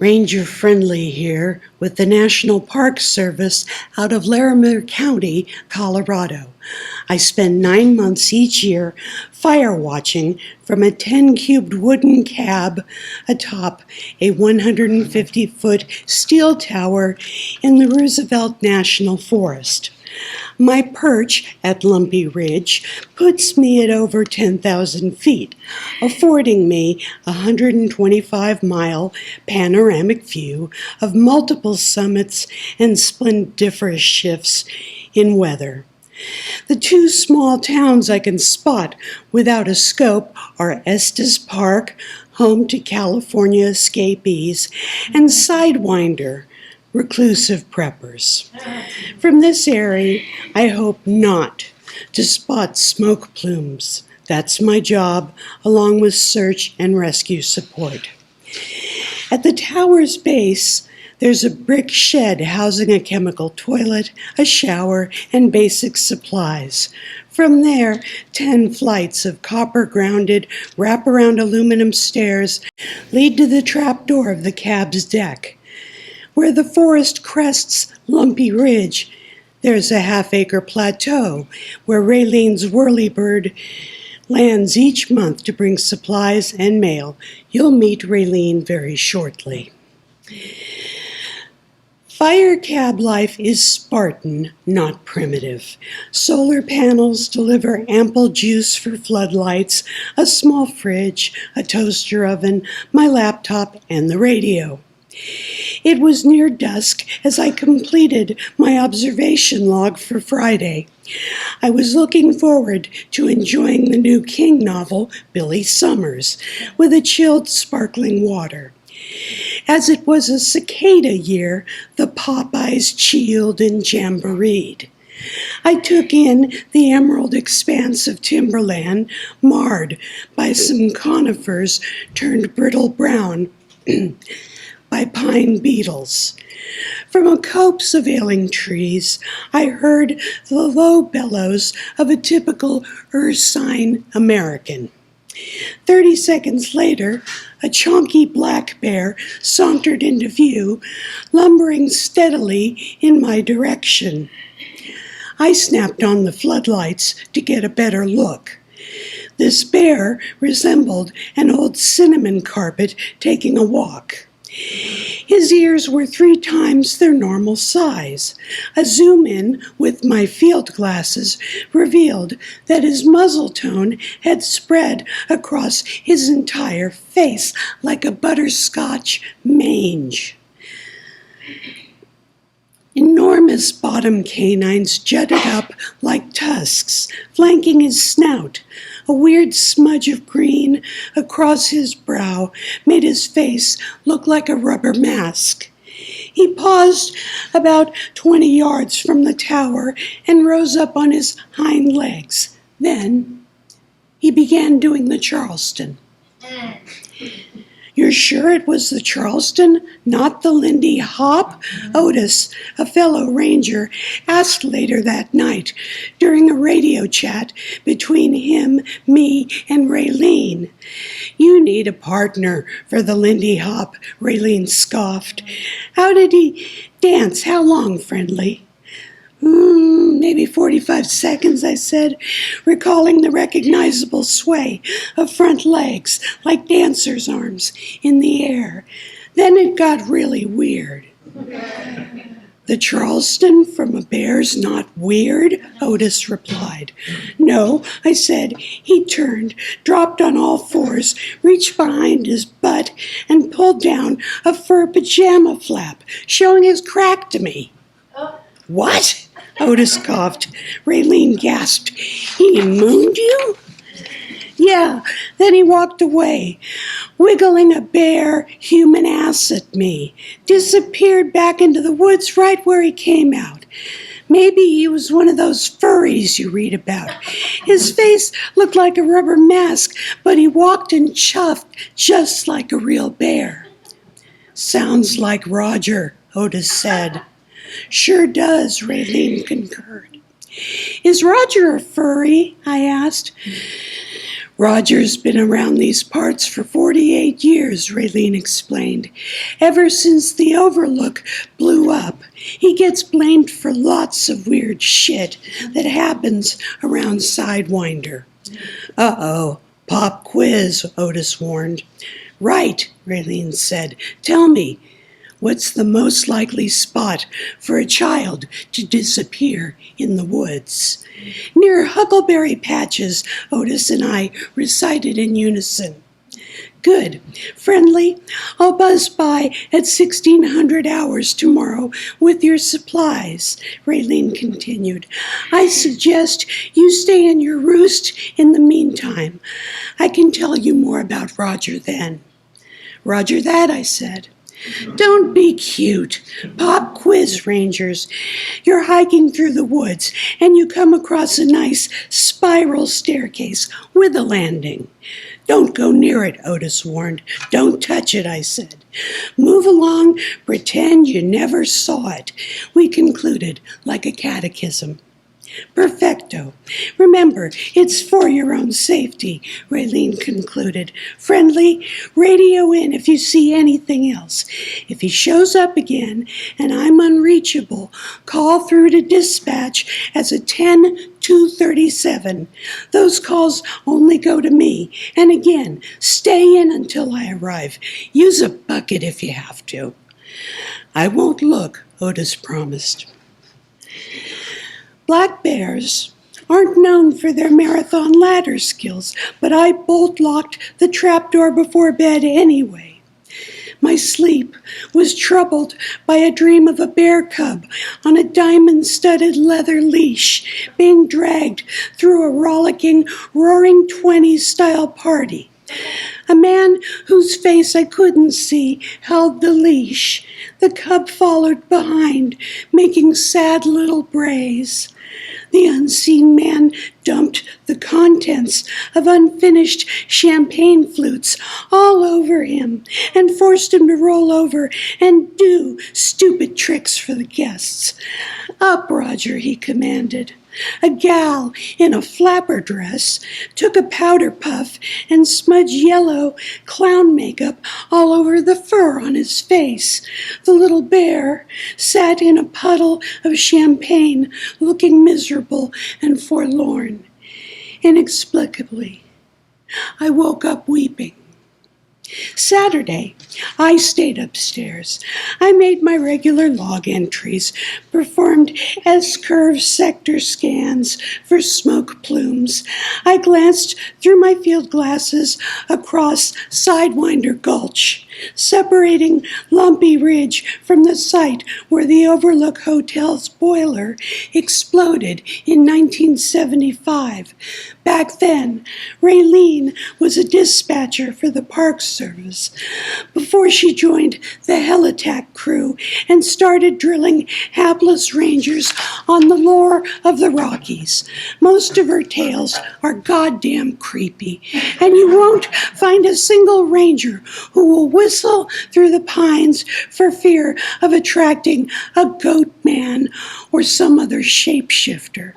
Ranger Friendly here with the National Park Service out of Larimer County, Colorado. I spend 9 months each year fire watching from a 10-cubed wooden cab atop a 150-foot steel tower in the Roosevelt National Forest. My perch at Lumpy Ridge puts me at over 10,000 feet, affording me a 125-mile panoramic view of multiple summits and splendiferous shifts in weather. The two small towns I can spot without a scope are Estes Park, home to California escapees, and Sidewinder, reclusive preppers. From this area, I hope not to spot smoke plumes. That's my job, along with search and rescue support. At the tower's base, there's a brick shed housing a chemical toilet, a shower, and basic supplies. From there, 10 flights of copper-grounded, wraparound aluminum stairs lead to the trapdoor of the cab's deck. Where the forest crests Lumpy Ridge, there's a half-acre plateau where Raylene's whirlybird lands each month to bring supplies and mail. You'll meet Raylene very shortly. Fire cab life is Spartan, not primitive. Solar panels deliver ample juice for floodlights, a small fridge, a toaster oven, my laptop, and the radio. It was near dusk as I completed my observation log for Friday. I was looking forward to enjoying the new King novel, Billy Summers, with a chilled sparkling water. As it was a cicada year, the Popeyes chilled and jamboreed. I took in the emerald expanse of timberland, marred by some conifers turned brittle brown by pine beetles. From a copse of ailing trees, I heard the low bellows of a typical ursine American. 30 seconds later, a chonky black bear sauntered into view, lumbering steadily in my direction. I snapped on the floodlights to get a better look. This bear resembled an old cinnamon carpet taking a walk. His ears were 3 times their normal size. A zoom in with my field glasses revealed that his muzzle tone had spread across his entire face like a butterscotch mange. Enormous bottom canines jutted up like tusks, flanking his snout. A weird smudge of green across his brow made his face look like a rubber mask. He paused about 20 yards from the tower and rose up on his hind legs. Then he began doing the Charleston. You're sure it was the Charleston, not the Lindy Hop? Otis, a fellow ranger, asked later that night during a radio chat between him, me, and Raylene. You need a partner for the Lindy Hop, Raylene scoffed. How did he dance? How long, Friendly? Maybe 45 seconds, I said, recalling the recognizable sway of front legs like dancers' arms in the air. Then it got really weird. The Charleston from a bear's not weird, Otis replied. No, I said. He turned, dropped on all fours, reached behind his butt, and pulled down a fur pajama flap, showing his crack to me. What? Otis coughed. Raylene gasped. He mooned you? Yeah, then he walked away, wiggling a bare human ass at me. Disappeared back into the woods right where he came out. Maybe he was one of those furries you read about. His face looked like a rubber mask, but he walked and chuffed just like a real bear. Sounds like Roger, Otis said. Sure does, Raylene concurred. Is Roger a furry? I asked. Roger's been around these parts for 48 years, Raylene explained. Ever since the Overlook blew up, he gets blamed for lots of weird shit that happens around Sidewinder. Uh-oh, pop quiz, Otis warned. Right, Raylene said. Tell me, what's the most likely spot for a child to disappear in the woods? Near Huckleberry Patches, Otis and I recited in unison. Good. Friendly, I'll buzz by at 1600 hours tomorrow with your supplies, Raylene continued. I suggest you stay in your roost in the meantime. I can tell you more about Roger then. Roger that, I said. Don't be cute. Pop quiz, Rangers. You're hiking through the woods and you come across a nice spiral staircase with a landing. Don't go near it, Otis warned. Don't touch it, I said. Move along, pretend you never saw it, we concluded like a catechism. Perfecto. Remember, it's for your own safety, Raylene concluded. Friendly, radio in if you see anything else. If he shows up again and I'm unreachable, call through to dispatch as a 10-237. Those calls only go to me. And again, stay in until I arrive. Use a bucket if you have to. I won't look, Otis promised. Black bears aren't known for their marathon ladder skills, but I bolt-locked the trapdoor before bed anyway. My sleep was troubled by a dream of a bear cub on a diamond-studded leather leash being dragged through a rollicking, roaring 20s-style party. A man whose face I couldn't see held the leash. The cub followed behind, making sad little brays. The unseen man dumped the contents of unfinished champagne flutes all over him and forced him to roll over and do stupid tricks for the guests. Up, Roger, he commanded. A gal in a flapper dress took a powder puff and smudged yellow clown makeup all over the fur on his face. The little bear sat in a puddle of champagne, looking miserable and forlorn. Inexplicably, I woke up weeping. Saturday, I stayed upstairs. I made my regular log entries, performed S-curve sector scans for smoke plumes. I glanced through my field glasses across Sidewinder Gulch, separating Lumpy Ridge from the site where the Overlook Hotel's boiler exploded in 1975. Back then, Raylene was a dispatcher for the Park Service before she joined the Helitack crew and started drilling hapless rangers on the lore of the Rockies. Most of her tales are goddamn creepy, and you won't find a single ranger who will whistle through the pines for fear of attracting a goat man or some other shapeshifter.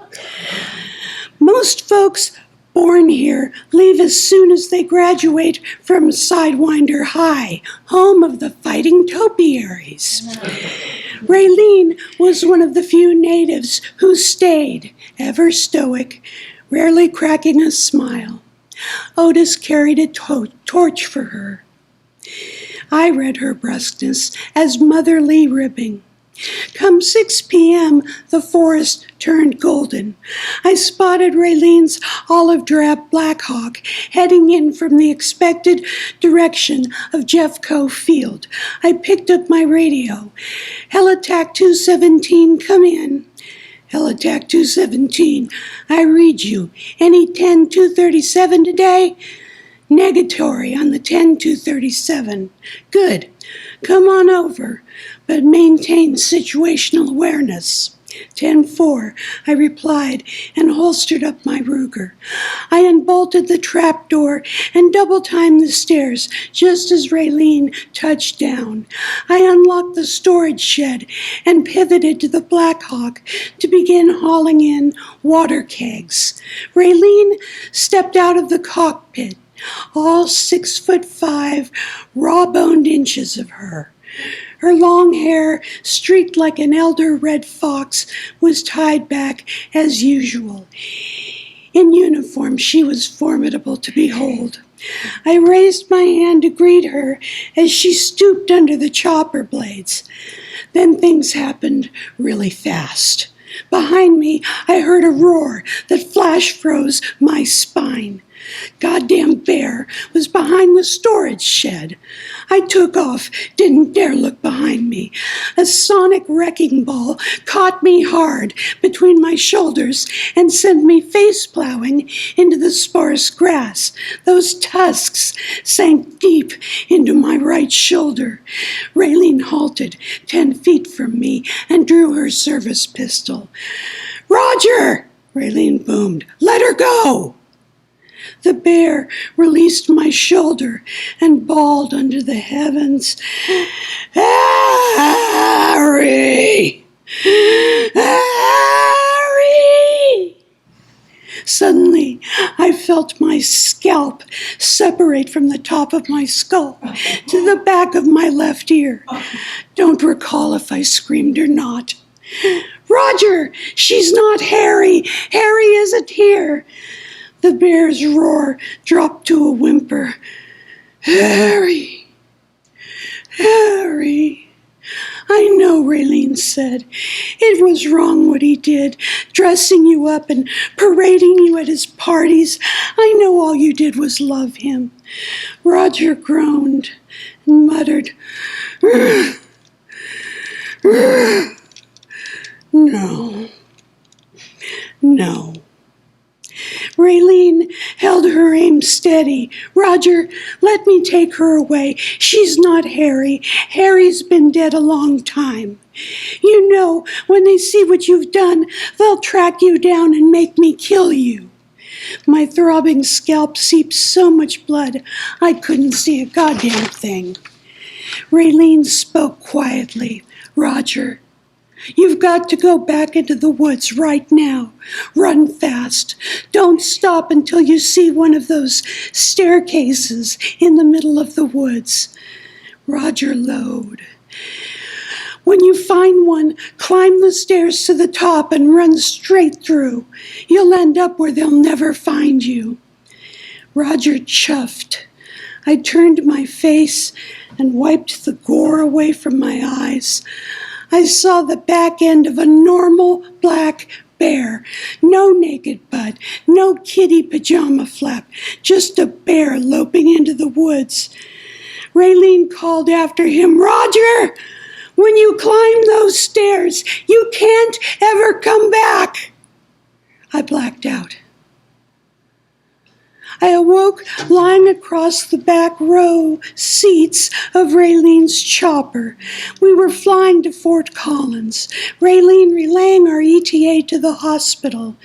Most folks born here leave as soon as they graduate from Sidewinder High, home of the Fighting Topiaries. Raylene was one of the few natives who stayed, ever stoic, rarely cracking a smile. Otis carried a torch for her. I read her brusqueness as motherly ribbing. Come 6 p.m., the forest turned golden. I spotted Raylene's olive-drab Blackhawk heading in from the expected direction of Jeffco Field. I picked up my radio. Helitack 217, come in. Helitack 217, I read you. Any 10-237 today? Negatory on the 10-237. Good. Come on over, but maintain situational awareness. 10-4, I replied and holstered up my Ruger. I unbolted the trapdoor and double-timed the stairs just as Raylene touched down. I unlocked the storage shed and pivoted to the Black Hawk to begin hauling in water kegs. Raylene stepped out of the cockpit, all 6'5", raw-boned inches of her. Her long hair, streaked like an elder red fox, was tied back as usual. In uniform, she was formidable to behold. I raised my hand to greet her as she stooped under the chopper blades. Then things happened really fast. Behind me, I heard a roar that flash froze my spine. Goddamn bear was behind the storage shed. I took off, didn't dare look behind me. A sonic wrecking ball caught me hard between my shoulders and sent me face-plowing into the sparse grass. Those tusks sank deep into my right shoulder. Raylene halted 10 feet from me and drew her service pistol. "Roger!" Raylene boomed. "Let her go!" The bear released my shoulder and bawled under the heavens, "Harry! Harry!" Suddenly, I felt my scalp separate from the top of my skull to the back of my left ear. Don't recall if I screamed or not. "Roger, she's not Harry. Harry isn't here." The bear's roar dropped to a whimper. "Harry, Harry." "I know," Raylene said. "It was wrong what he did, dressing you up and parading you at his parties. I know all you did was love him." Roger groaned and muttered, "No, no." Raylene held her aim steady. "Roger, let me take her away. She's not Harry. Harry's been dead a long time. You know, when they see what you've done, they'll track you down and make me kill you." My throbbing scalp seeped so much blood, I couldn't see a goddamn thing. Raylene spoke quietly. "Roger, you've got to go back into the woods right now. Run fast. Don't stop until you see one of those staircases in the middle of the woods." Roger lowed. "When you find one, climb the stairs to the top and run straight through. You'll end up where they'll never find you." Roger chuffed. I turned my face and wiped the gore away from my eyes. I saw the back end of a normal black bear. No naked butt, no kitty pajama flap, just a bear loping into the woods. Raylene called after him, "Roger, when you climb those stairs, you can't ever come back." I blacked out. I awoke lying across the back row seats of Raylene's chopper. We were flying to Fort Collins, Raylene relaying our ETA to the hospital.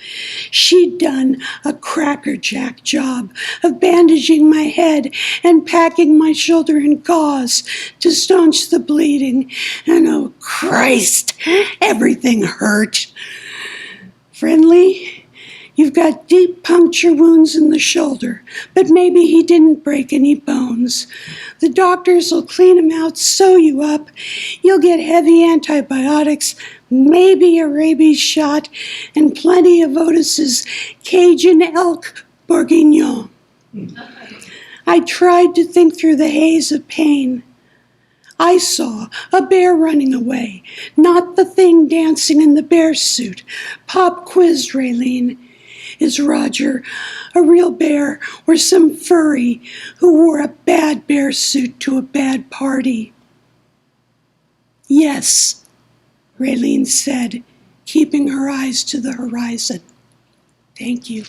She'd done a crackerjack job of bandaging my head and packing my shoulder in gauze to staunch the bleeding. And oh Christ, everything hurt. "Friendly, you've got deep puncture wounds in the shoulder, but maybe he didn't break any bones. The doctors will clean him out, sew you up. You'll get heavy antibiotics, maybe a rabies shot, and plenty of Otis's Cajun elk bourguignon." I tried to think through the haze of pain. I saw a bear running away, not the thing dancing in the bear suit. Pop quizzed Raylene. Is Roger a real bear or some furry who wore a bad bear suit to a bad party? "Yes," Raylene said, keeping her eyes to the horizon. "Thank you."